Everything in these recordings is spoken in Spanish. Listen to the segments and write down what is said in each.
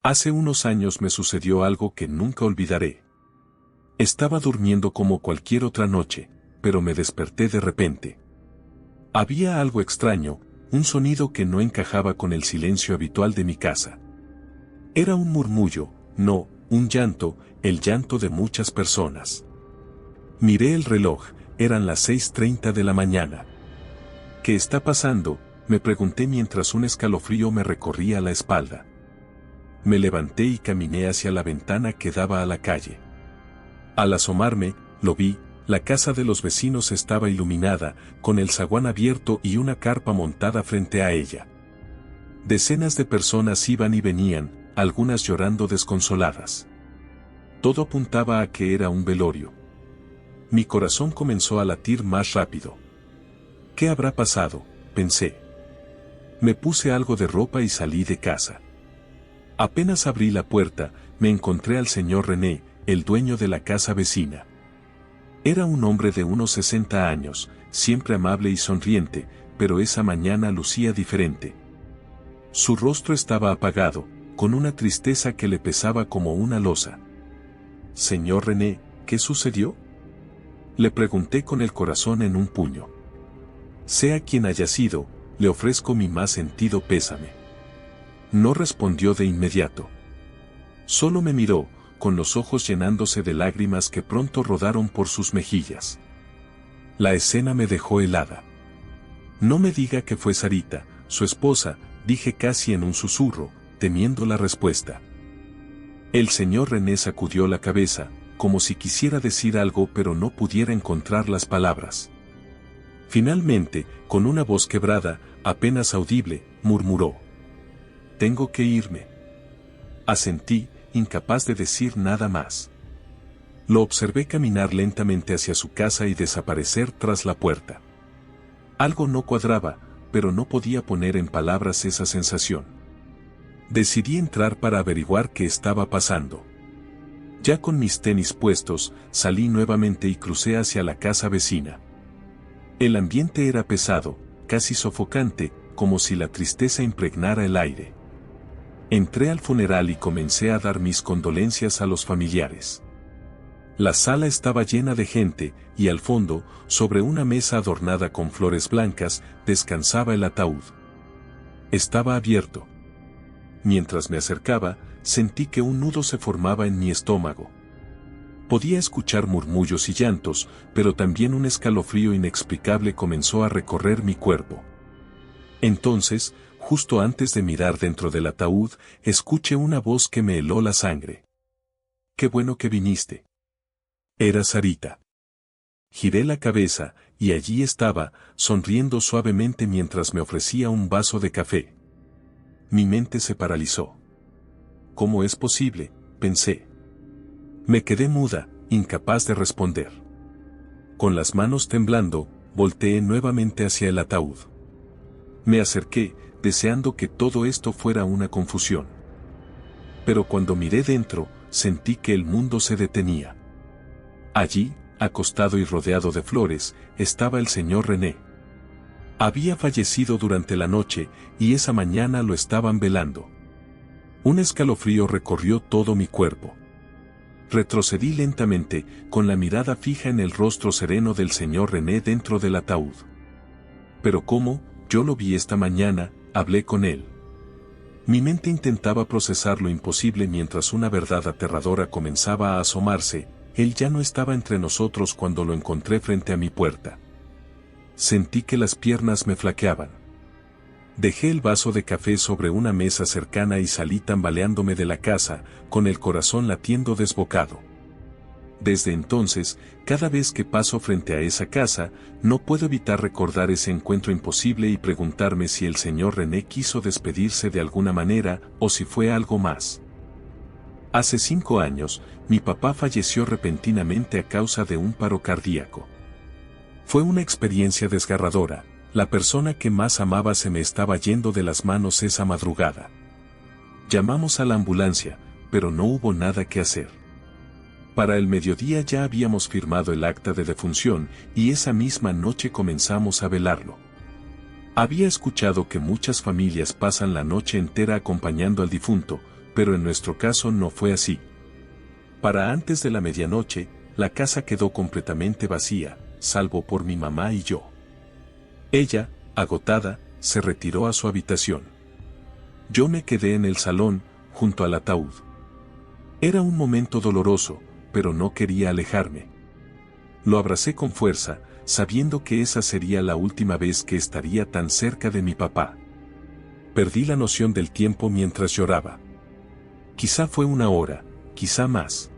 Hace unos años me sucedió algo que nunca olvidaré. Estaba durmiendo como cualquier otra noche, pero me desperté de repente. Había algo extraño, un sonido que no encajaba con el silencio habitual de mi casa. Era un murmullo, no, un llanto, el llanto de muchas personas. Miré el reloj, eran las 6:30 de la mañana. ¿Qué está pasando?, me pregunté mientras un escalofrío me recorría la espalda. Me levanté y caminé hacia la ventana que daba a la calle. Al asomarme, lo vi, la casa de los vecinos estaba iluminada, con el zaguán abierto y una carpa montada frente a ella. Decenas de personas iban y venían, algunas llorando desconsoladas. Todo apuntaba a que era un velorio. Mi corazón comenzó a latir más rápido. ¿Qué habrá pasado?, pensé. Me puse algo de ropa y salí de casa. Apenas abrí la puerta, me encontré al señor René, el dueño de la casa vecina. Era un hombre de unos 60 años, siempre amable y sonriente, pero esa mañana lucía diferente. Su rostro estaba apagado, con una tristeza que le pesaba como una losa. «Señor René, ¿qué sucedió?», le pregunté con el corazón en un puño. «Sea quien haya sido, le ofrezco mi más sentido pésame». No respondió de inmediato. Solo me miró, con los ojos llenándose de lágrimas que pronto rodaron por sus mejillas. La escena me dejó helada. «No me diga que fue Sarita, su esposa», dije casi en un susurro, temiendo la respuesta. El señor René sacudió la cabeza, como si quisiera decir algo pero no pudiera encontrar las palabras. Finalmente, con una voz quebrada, apenas audible, murmuró: «Tengo que irme». Asentí, incapaz de decir nada más. Lo observé caminar lentamente hacia su casa y desaparecer tras la puerta. Algo no cuadraba, pero no podía poner en palabras esa sensación. Decidí entrar para averiguar qué estaba pasando. Ya con mis tenis puestos, salí nuevamente y crucé hacia la casa vecina. El ambiente era pesado, casi sofocante, como si la tristeza impregnara el aire. Entré al funeral y comencé a dar mis condolencias a los familiares. La sala estaba llena de gente, y al fondo, sobre una mesa adornada con flores blancas, descansaba el ataúd. Estaba abierto. Mientras me acercaba, sentí que un nudo se formaba en mi estómago. Podía escuchar murmullos y llantos, pero también un escalofrío inexplicable comenzó a recorrer mi cuerpo. Entonces, justo antes de mirar dentro del ataúd, escuché una voz que me heló la sangre. «Qué bueno que viniste». Era Sarita. Giré la cabeza, y allí estaba, sonriendo suavemente mientras me ofrecía un vaso de café. Mi mente se paralizó. «¿Cómo es posible?», pensé. Me quedé muda, incapaz de responder. Con las manos temblando, volteé nuevamente hacia el ataúd. Me acerqué, deseando que todo esto fuera una confusión. Pero cuando miré dentro, sentí que el mundo se detenía. Allí, acostado y rodeado de flores, estaba el señor René. Había fallecido durante la noche, y esa mañana lo estaban velando. Un escalofrío recorrió todo mi cuerpo. Retrocedí lentamente, con la mirada fija en el rostro sereno del señor René dentro del ataúd. Pero ¿cómo? Yo lo vi esta mañana, hablé con él. Mi mente intentaba procesar lo imposible mientras una verdad aterradora comenzaba a asomarse. Él ya no estaba entre nosotros cuando lo encontré frente a mi puerta. Sentí que las piernas me flaqueaban. Dejé el vaso de café sobre una mesa cercana y salí tambaleándome de la casa, con el corazón latiendo desbocado. Desde entonces, cada vez que paso frente a esa casa, no puedo evitar recordar ese encuentro imposible y preguntarme si el señor René quiso despedirse de alguna manera, o si fue algo más. Hace 5 años, mi papá falleció repentinamente a causa de un paro cardíaco. Fue una experiencia desgarradora. La persona que más amaba se me estaba yendo de las manos esa madrugada. Llamamos a la ambulancia, pero no hubo nada que hacer. Para el mediodía ya habíamos firmado el acta de defunción, y esa misma noche comenzamos a velarlo. Había escuchado que muchas familias pasan la noche entera acompañando al difunto, pero en nuestro caso no fue así. Para antes de la medianoche, la casa quedó completamente vacía, salvo por mi mamá y yo. Ella, agotada, se retiró a su habitación. Yo me quedé en el salón, junto al ataúd. Era un momento doloroso, pero no quería alejarme. Lo abracé con fuerza, sabiendo que esa sería la última vez que estaría tan cerca de mi papá. Perdí la noción del tiempo mientras lloraba. Quizá fue una hora, quizá más.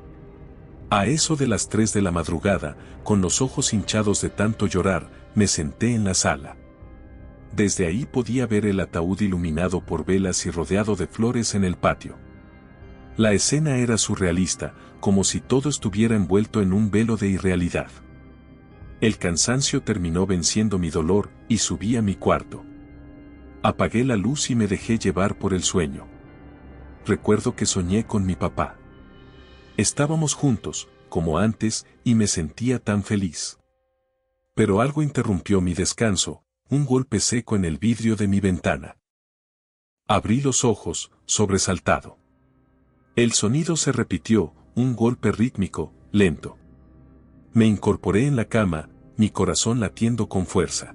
A eso de las 3 de la madrugada, con los ojos hinchados de tanto llorar, me senté en la sala. Desde ahí podía ver el ataúd iluminado por velas y rodeado de flores en el patio. La escena era surrealista, como si todo estuviera envuelto en un velo de irrealidad. El cansancio terminó venciendo mi dolor y subí a mi cuarto. Apagué la luz y me dejé llevar por el sueño. Recuerdo que soñé con mi papá. Estábamos juntos, como antes, y me sentía tan feliz. Pero algo interrumpió mi descanso, un golpe seco en el vidrio de mi ventana. Abrí los ojos, sobresaltado. El sonido se repitió, un golpe rítmico, lento. Me incorporé en la cama, mi corazón latiendo con fuerza.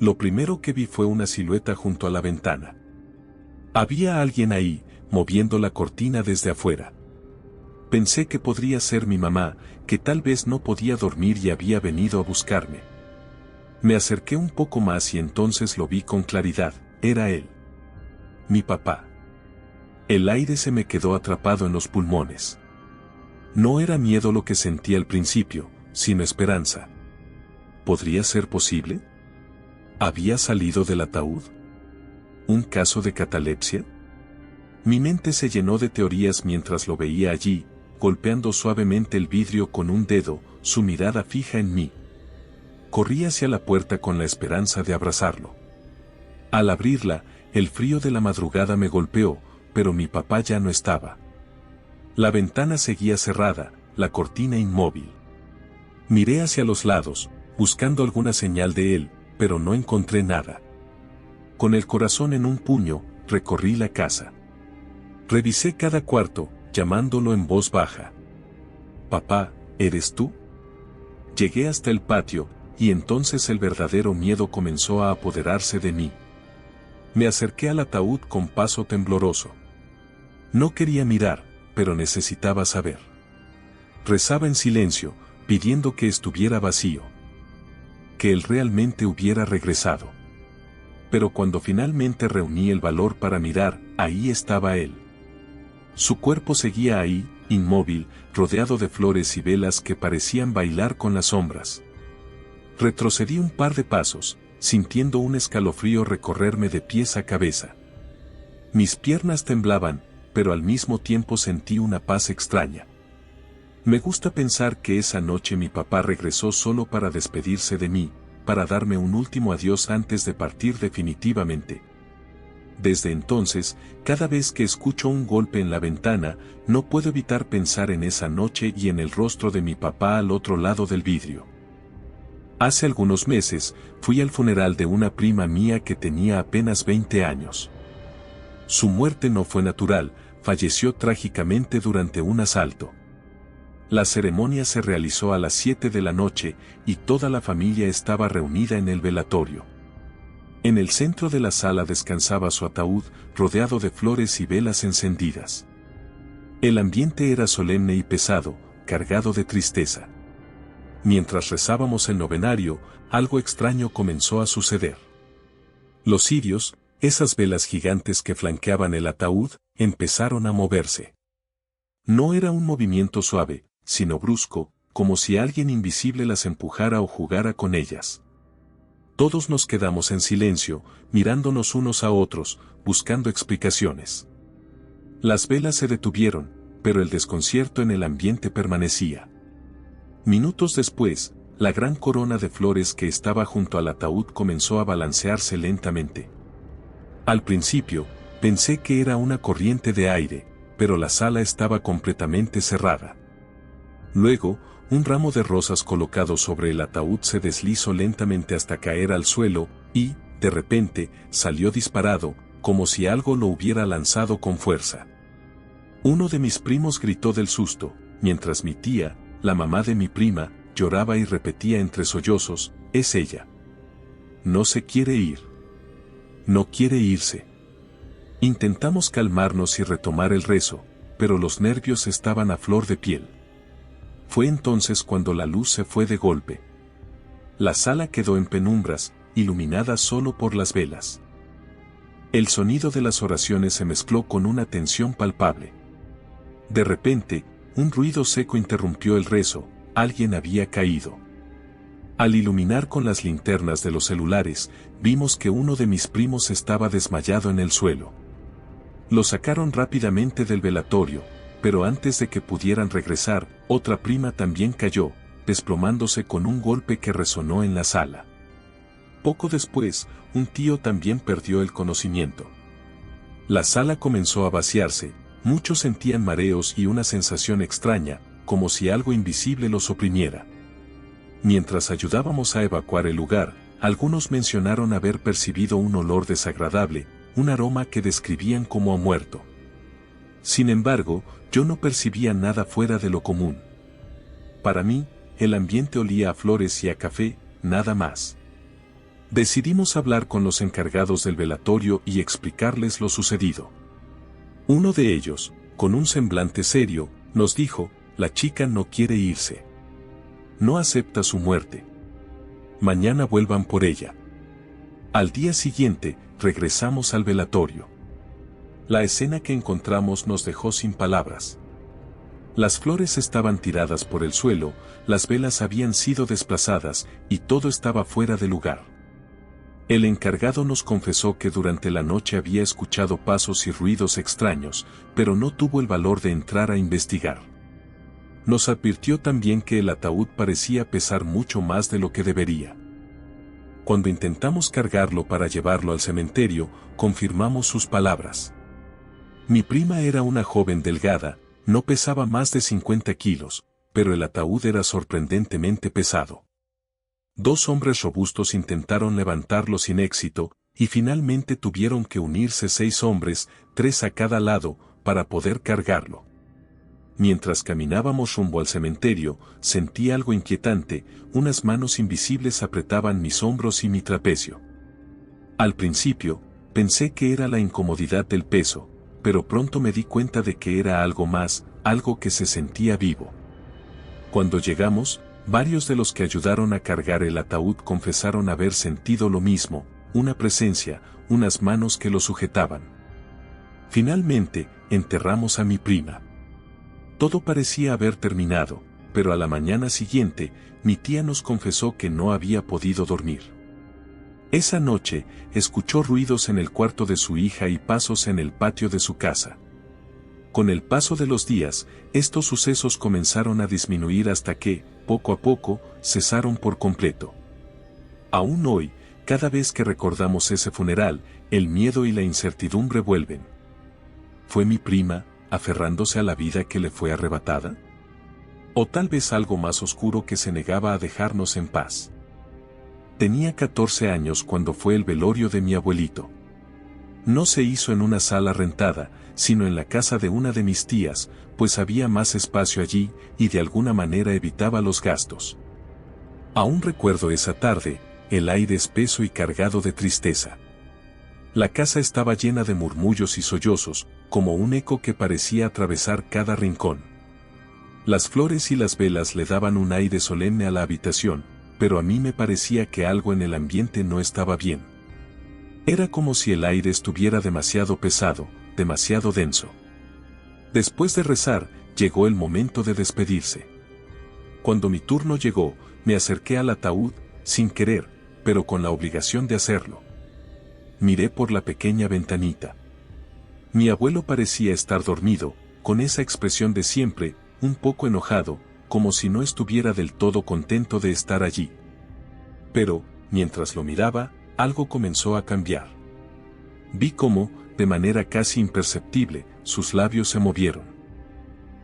Lo primero que vi fue una silueta junto a la ventana. Había alguien ahí, moviendo la cortina desde afuera. Pensé que podría ser mi mamá, que tal vez no podía dormir y había venido a buscarme. Me acerqué un poco más y entonces lo vi con claridad, era él. Mi papá. El aire se me quedó atrapado en los pulmones. No era miedo lo que sentí al principio, sino esperanza. ¿Podría ser posible? ¿Había salido del ataúd? ¿Un caso de catalepsia? Mi mente se llenó de teorías mientras lo veía allí, golpeando suavemente el vidrio con un dedo, su mirada fija en mí. Corrí hacia la puerta con la esperanza de abrazarlo. Al abrirla, el frío de la madrugada me golpeó, pero mi papá ya no estaba. La ventana seguía cerrada, la cortina inmóvil. Miré hacia los lados, buscando alguna señal de él, pero no encontré nada. Con el corazón en un puño, recorrí la casa. Revisé cada cuarto, llamándolo en voz baja. «Papá, ¿eres tú?». Llegué hasta el patio, y entonces el verdadero miedo comenzó a apoderarse de mí. Me acerqué al ataúd con paso tembloroso. No quería mirar, pero necesitaba saber. Rezaba en silencio, pidiendo que estuviera vacío. Que él realmente hubiera regresado. Pero cuando finalmente reuní el valor para mirar, ahí estaba él. Su cuerpo seguía ahí, inmóvil, rodeado de flores y velas que parecían bailar con las sombras. Retrocedí un par de pasos, sintiendo un escalofrío recorrerme de pies a cabeza. Mis piernas temblaban, pero al mismo tiempo sentí una paz extraña. Me gusta pensar que esa noche mi papá regresó solo para despedirse de mí, para darme un último adiós antes de partir definitivamente. Desde entonces, cada vez que escucho un golpe en la ventana, no puedo evitar pensar en esa noche y en el rostro de mi papá al otro lado del vidrio. Hace algunos meses, fui al funeral de una prima mía que tenía apenas 20 años. Su muerte no fue natural, falleció trágicamente durante un asalto. La ceremonia se realizó a las 7 de la noche y toda la familia estaba reunida en el velatorio. En el centro de la sala descansaba su ataúd, rodeado de flores y velas encendidas. El ambiente era solemne y pesado, cargado de tristeza. Mientras rezábamos el novenario, algo extraño comenzó a suceder. Los cirios, esas velas gigantes que flanqueaban el ataúd, empezaron a moverse. No era un movimiento suave, sino brusco, como si alguien invisible las empujara o jugara con ellas. Todos nos quedamos en silencio, mirándonos unos a otros, buscando explicaciones. Las velas se detuvieron, pero el desconcierto en el ambiente permanecía. Minutos después, la gran corona de flores que estaba junto al ataúd comenzó a balancearse lentamente. Al principio, pensé que era una corriente de aire, pero la sala estaba completamente cerrada. Luego, un ramo de rosas colocado sobre el ataúd se deslizó lentamente hasta caer al suelo, y, de repente, salió disparado, como si algo lo hubiera lanzado con fuerza. Uno de mis primos gritó del susto, mientras mi tía, la mamá de mi prima, lloraba y repetía entre sollozos: «Es ella. No se quiere ir. No quiere irse». Intentamos calmarnos y retomar el rezo, pero los nervios estaban a flor de piel. Fue entonces cuando la luz se fue de golpe. La sala quedó en penumbras, iluminada solo por las velas. El sonido de las oraciones se mezcló con una tensión palpable. De repente, un ruido seco interrumpió el rezo: alguien había caído. Al iluminar con las linternas de los celulares, vimos que uno de mis primos estaba desmayado en el suelo. Lo sacaron rápidamente del velatorio, pero antes de que pudieran regresar, otra prima también cayó, desplomándose con un golpe que resonó en la sala. Poco después, un tío también perdió el conocimiento. La sala comenzó a vaciarse, muchos sentían mareos y una sensación extraña, como si algo invisible los oprimiera. Mientras ayudábamos a evacuar el lugar, algunos mencionaron haber percibido un olor desagradable, un aroma que describían como a muerto. Sin embargo, yo no percibía nada fuera de lo común. Para mí, el ambiente olía a flores y a café, nada más. Decidimos hablar con los encargados del velatorio y explicarles lo sucedido. Uno de ellos, con un semblante serio, nos dijo: «La chica no quiere irse. No acepta su muerte. Mañana vuelvan por ella». Al día siguiente, regresamos al velatorio. La escena que encontramos nos dejó sin palabras. Las flores estaban tiradas por el suelo, las velas habían sido desplazadas, y todo estaba fuera de lugar. El encargado nos confesó que durante la noche había escuchado pasos y ruidos extraños, pero no tuvo el valor de entrar a investigar. Nos advirtió también que el ataúd parecía pesar mucho más de lo que debería. Cuando intentamos cargarlo para llevarlo al cementerio, confirmamos sus palabras. Mi prima era una joven delgada, no pesaba más de 50 kilos, pero el ataúd era sorprendentemente pesado. 2 hombres robustos intentaron levantarlo sin éxito, y finalmente tuvieron que unirse 6 hombres, 3 a cada lado, para poder cargarlo. Mientras caminábamos rumbo al cementerio, sentí algo inquietante: unas manos invisibles apretaban mis hombros y mi trapecio. Al principio, pensé que era la incomodidad del peso, pero pronto me di cuenta de que era algo más, algo que se sentía vivo. Cuando llegamos, varios de los que ayudaron a cargar el ataúd confesaron haber sentido lo mismo: una presencia, unas manos que lo sujetaban. Finalmente, enterramos a mi prima. Todo parecía haber terminado, pero a la mañana siguiente, mi tía nos confesó que no había podido dormir. Esa noche, escuchó ruidos en el cuarto de su hija y pasos en el patio de su casa. Con el paso de los días, estos sucesos comenzaron a disminuir hasta que, poco a poco, cesaron por completo. Aún hoy, cada vez que recordamos ese funeral, el miedo y la incertidumbre vuelven. ¿Fue mi prima, aferrándose a la vida que le fue arrebatada? ¿O tal vez algo más oscuro que se negaba a dejarnos en paz? Tenía 14 años cuando fue el velorio de mi abuelito. No se hizo en una sala rentada, sino en la casa de una de mis tías, pues había más espacio allí, y de alguna manera evitaba los gastos. Aún recuerdo esa tarde, el aire espeso y cargado de tristeza. La casa estaba llena de murmullos y sollozos, como un eco que parecía atravesar cada rincón. Las flores y las velas le daban un aire solemne a la habitación, pero a mí me parecía que algo en el ambiente no estaba bien. Era como si el aire estuviera demasiado pesado, demasiado denso. Después de rezar, llegó el momento de despedirse. Cuando mi turno llegó, me acerqué al ataúd, sin querer, pero con la obligación de hacerlo. Miré por la pequeña ventanita. Mi abuelo parecía estar dormido, con esa expresión de siempre, un poco enojado, como si no estuviera del todo contento de estar allí. Pero, mientras lo miraba, algo comenzó a cambiar. Vi cómo, de manera casi imperceptible, sus labios se movieron.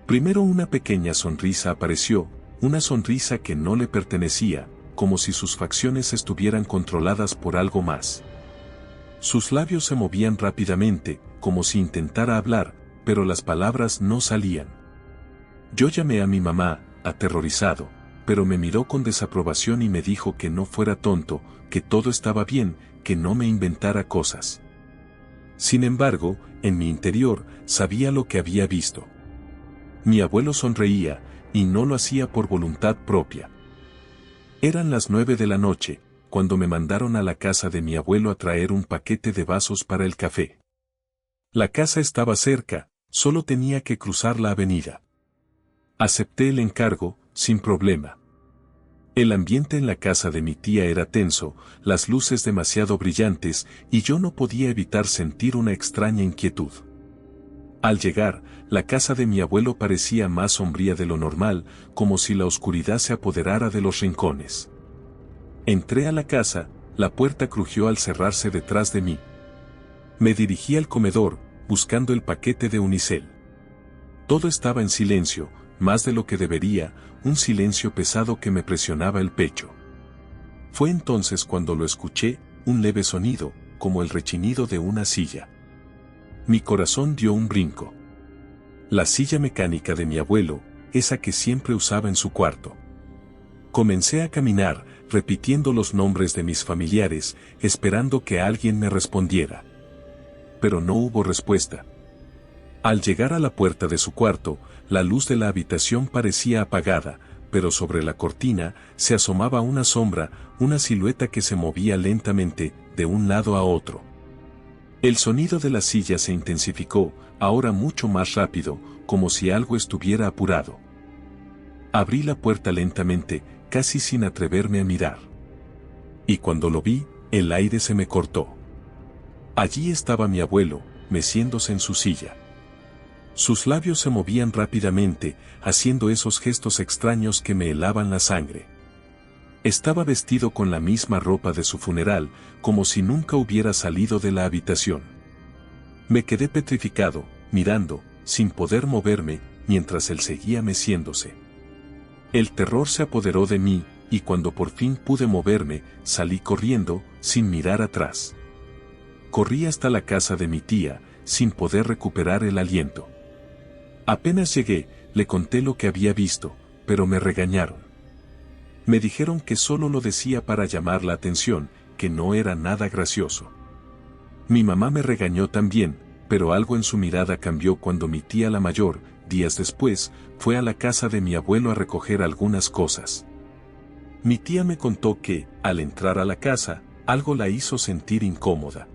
Primero una pequeña sonrisa apareció, una sonrisa que no le pertenecía, como si sus facciones estuvieran controladas por algo más. Sus labios se movían rápidamente, como si intentara hablar, pero las palabras no salían. Yo llamé a mi mamá, aterrorizado, pero me miró con desaprobación y me dijo que no fuera tonto, que todo estaba bien, que no me inventara cosas. Sin embargo, en mi interior, sabía lo que había visto. Mi abuelo sonreía, y no lo hacía por voluntad propia. Eran las 9 de la noche, cuando me mandaron a la casa de mi abuelo a traer un paquete de vasos para el café. La casa estaba cerca, solo tenía que cruzar la avenida. Acepté el encargo, sin problema. El ambiente en la casa de mi tía era tenso, las luces demasiado brillantes, y yo no podía evitar sentir una extraña inquietud. Al llegar, la casa de mi abuelo parecía más sombría de lo normal, como si la oscuridad se apoderara de los rincones. Entré a la casa, la puerta crujió al cerrarse detrás de mí. Me dirigí al comedor, buscando el paquete de unicel. Todo estaba en silencio, más de lo que debería, un silencio pesado que me presionaba el pecho. Fue entonces cuando lo escuché, un leve sonido, como el rechinido de una silla. Mi corazón dio un brinco. La silla mecánica de mi abuelo, esa que siempre usaba en su cuarto. Comencé a caminar, repitiendo los nombres de mis familiares, esperando que alguien me respondiera. Pero no hubo respuesta. Al llegar a la puerta de su cuarto, la luz de la habitación parecía apagada, pero sobre la cortina se asomaba una sombra, una silueta que se movía lentamente, de un lado a otro. El sonido de la silla se intensificó, ahora mucho más rápido, como si algo estuviera apurado. Abrí la puerta lentamente, casi sin atreverme a mirar. Y cuando lo vi, el aire se me cortó. Allí estaba mi abuelo, meciéndose en su silla. Sus labios se movían rápidamente, haciendo esos gestos extraños que me helaban la sangre. Estaba vestido con la misma ropa de su funeral, como si nunca hubiera salido de la habitación. Me quedé petrificado, mirando, sin poder moverme, mientras él seguía meciéndose. El terror se apoderó de mí, y cuando por fin pude moverme, salí corriendo, sin mirar atrás. Corrí hasta la casa de mi tía, sin poder recuperar el aliento. Apenas llegué, le conté lo que había visto, pero me regañaron. Me dijeron que solo lo decía para llamar la atención, que no era nada gracioso. Mi mamá me regañó también, pero algo en su mirada cambió cuando mi tía la mayor, días después, fue a la casa de mi abuelo a recoger algunas cosas. Mi tía me contó que, al entrar a la casa, algo la hizo sentir incómoda.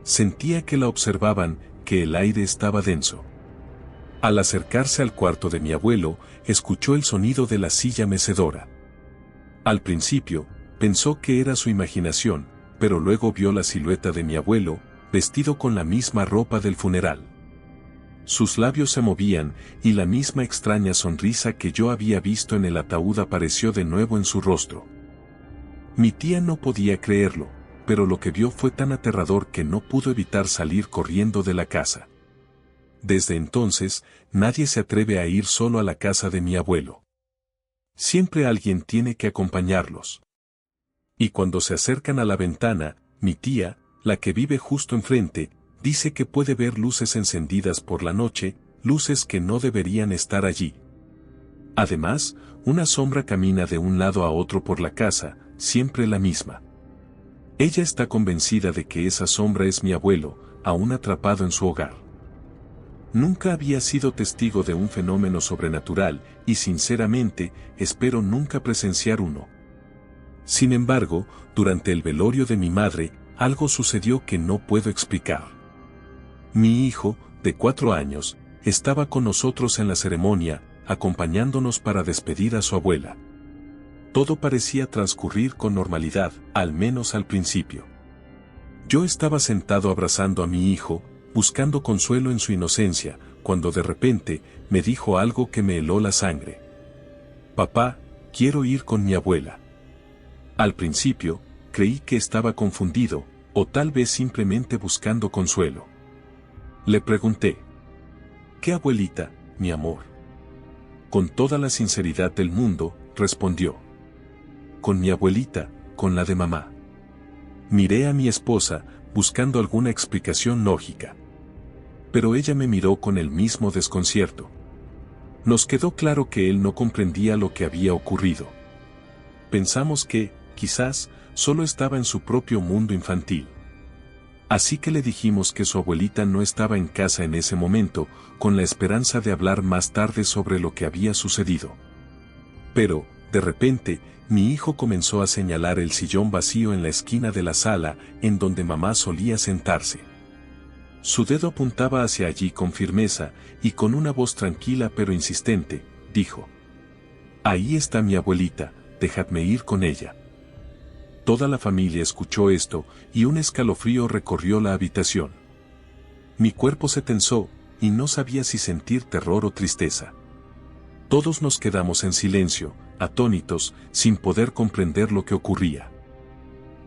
Sentía que la observaban, que el aire estaba denso. Al acercarse al cuarto de mi abuelo, escuchó el sonido de la silla mecedora. Al principio, pensó que era su imaginación, pero luego vio la silueta de mi abuelo, vestido con la misma ropa del funeral. Sus labios se movían, y la misma extraña sonrisa que yo había visto en el ataúd apareció de nuevo en su rostro. Mi tía no podía creerlo, pero lo que vio fue tan aterrador que no pudo evitar salir corriendo de la casa. Desde entonces, nadie se atreve a ir solo a la casa de mi abuelo. Siempre alguien tiene que acompañarlos. Y cuando se acercan a la ventana, mi tía, la que vive justo enfrente, dice que puede ver luces encendidas por la noche, luces que no deberían estar allí. Además, una sombra camina de un lado a otro por la casa, siempre la misma. Ella está convencida de que esa sombra es mi abuelo, aún atrapado en su hogar. Nunca había sido testigo de un fenómeno sobrenatural, y sinceramente, espero nunca presenciar uno. Sin embargo, durante el velorio de mi madre, algo sucedió que no puedo explicar. Mi hijo, de 4 años, estaba con nosotros en la ceremonia, acompañándonos para despedir a su abuela. Todo parecía transcurrir con normalidad, al menos al principio. Yo estaba sentado abrazando a mi hijo, buscando consuelo en su inocencia, cuando de repente, me dijo algo que me heló la sangre. Papá, quiero ir con mi abuela. Al principio, creí que estaba confundido, o tal vez simplemente buscando consuelo. Le pregunté. ¿Qué abuelita, mi amor? Con toda la sinceridad del mundo, respondió. Con mi abuelita, con la de mamá. Miré a mi esposa, buscando alguna explicación lógica. Pero ella me miró con el mismo desconcierto. Nos quedó claro que él no comprendía lo que había ocurrido. Pensamos que, quizás, solo estaba en su propio mundo infantil. Así que le dijimos que su abuelita no estaba en casa en ese momento, con la esperanza de hablar más tarde sobre lo que había sucedido. Pero, de repente, mi hijo comenzó a señalar el sillón vacío en la esquina de la sala, en donde mamá solía sentarse. Su dedo apuntaba hacia allí con firmeza, y con una voz tranquila pero insistente, dijo: «Ahí está mi abuelita, dejadme ir con ella». Toda la familia escuchó esto, y un escalofrío recorrió la habitación. Mi cuerpo se tensó, y no sabía si sentir terror o tristeza. Todos nos quedamos en silencio, atónitos, sin poder comprender lo que ocurría.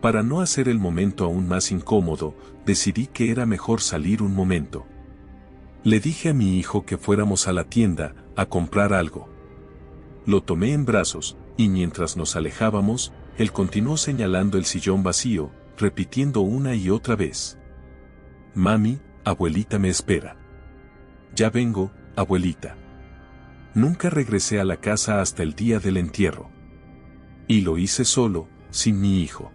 Para no hacer el momento aún más incómodo, decidí que era mejor salir un momento. Le dije a mi hijo que fuéramos a la tienda, a comprar algo. Lo tomé en brazos, y mientras nos alejábamos, él continuó señalando el sillón vacío, repitiendo una y otra vez: «Mami, abuelita me espera». «Ya vengo, abuelita». Nunca regresé a la casa hasta el día del entierro. Y lo hice solo, sin mi hijo.